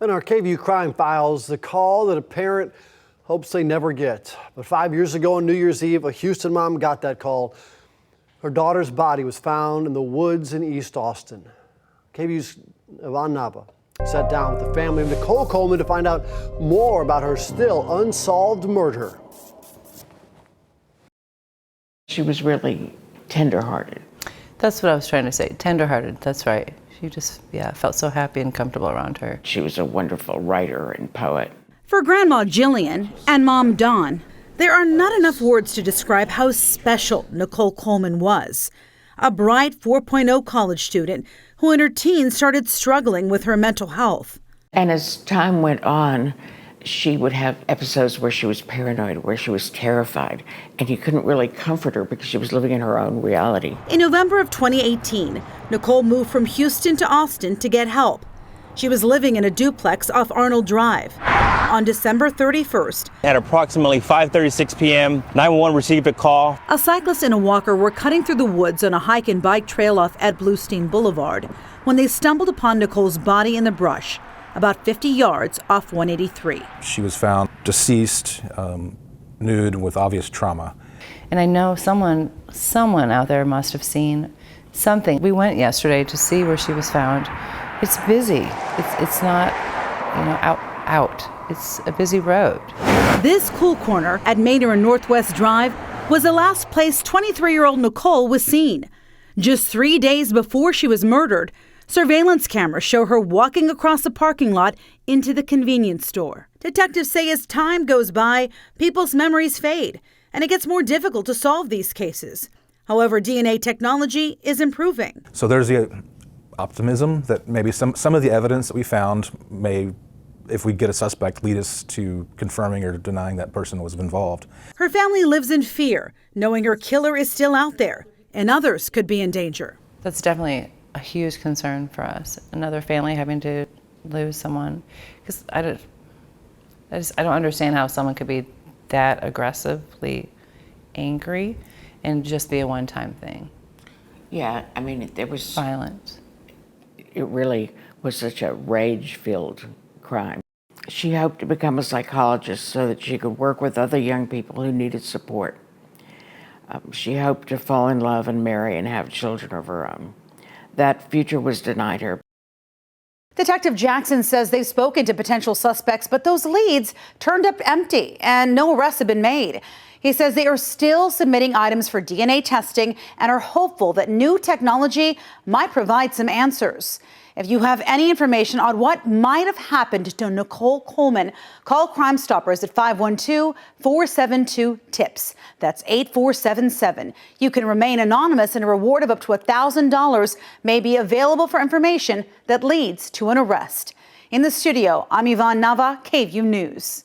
In our KVUE crime files, the call that a parent hopes they never get. But 5 years ago on New Year's Eve, a Houston mom got that call. Her daughter's body was found in the woods in East Austin. KVUE's Yvonne Nava sat down with the family of Nicole Coleman to find out more about her still unsolved murder. She was really tender-hearted. That's what I was trying to say, tender-hearted, that's right. She just, felt so happy and comfortable around her. She was a wonderful writer and poet. For Grandma Jillian and Mom Dawn, there are not enough words to describe how special Nicole Coleman was. A bright 4.0 college student who in her teens started struggling with her mental health. And as time went on, she would have episodes where she was paranoid, where she was terrified, and you couldn't really comfort her because she was living in her own reality. In November of 2018, Nicole moved from Houston to Austin to get help. She was living in a duplex off Arnold Drive. On December 31st, at approximately 5:36 p.m., 911 received a call. A cyclist and a walker were cutting through the woods on a hike and bike trail off Ed Bluestein Boulevard when they stumbled upon Nicole's body in the brush, about 50 yards off 183. She was found deceased, nude, with obvious trauma. And I know someone out there must have seen something. We went yesterday to see where she was found. It's busy. It's not, out. It's a busy road. This cool corner at Maynard and Northwest Drive was the last place 23-year-old Nicole was seen. Just 3 days before she was murdered, surveillance cameras show her walking across the parking lot into the convenience store. Detectives say as time goes by, people's memories fade, and it gets more difficult to solve these cases. However, DNA technology is improving. So there's the optimism that maybe some of the evidence that we found may, if we get a suspect, lead us to confirming or denying that person was involved. Her family lives in fear, knowing her killer is still out there, and others could be in danger. That's definitely a huge concern for us. Another family having to lose someone, because I don't understand how someone could be that aggressively angry and just be a one-time thing. Yeah, I mean, there was violent. It really was such a rage-filled crime. She hoped to become a psychologist so that she could work with other young people who needed support. She hoped to fall in love and marry and have children of her own. That future was denied her. Detective Jackson says they've spoken to potential suspects, but those leads turned up empty and no arrests have been made. He says they are still submitting items for DNA testing and are hopeful that new technology might provide some answers. If you have any information on what might have happened to Nicole Coleman, call Crime Stoppers at 512-472-TIPS. That's 8477. You can remain anonymous, and a reward of up to $1,000 may be available for information that leads to an arrest. In the studio, I'm Yvonne Nava, KVUE News.